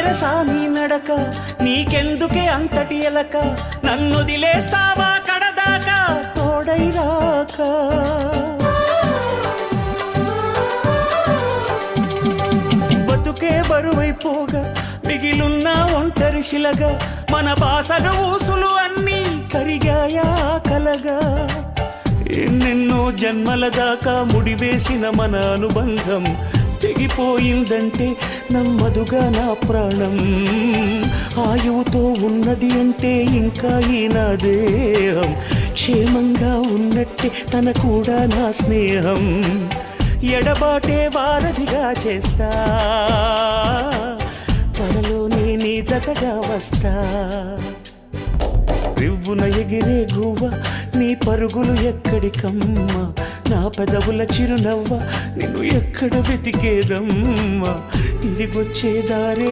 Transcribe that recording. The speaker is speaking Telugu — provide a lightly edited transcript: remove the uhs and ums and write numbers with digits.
తెరసా నీ నడక, నీకెందుకే అంతటి ఎలక, నన్నొదిలేస్తావా కడదాకా తోడై రాక. బతుకే బరువైపోగా మిగిలున్న ఒంటరి శిలగా, మన బాసలు ఊసులు అన్నీ కరిగాయా కలగా. ఎన్నెన్నో జన్మల దాకా ముడివేసిన మన అనుబంధం తెగిపోయిందంటే నమ్మదుగా నా ప్రాణం. ఆయువుతో ఉన్నది అంటే ఇంకా ఈ నా దేహం, క్షేమంగా ఉన్నట్టే తన కూడా నా స్నేహం. ఎడబాటే వారధిగా చేస్తా, త్వరలోనే నీ జతగా వస్తా. రివ్వున ఎగిరే గువ్వ నీ పరుగులు ఎక్కడికమ్మా, నా పెదవుల చిరునవ్వ నిన్ను ఎక్కడ వెతికేదమ్మా. తిరిగొచ్చే దారే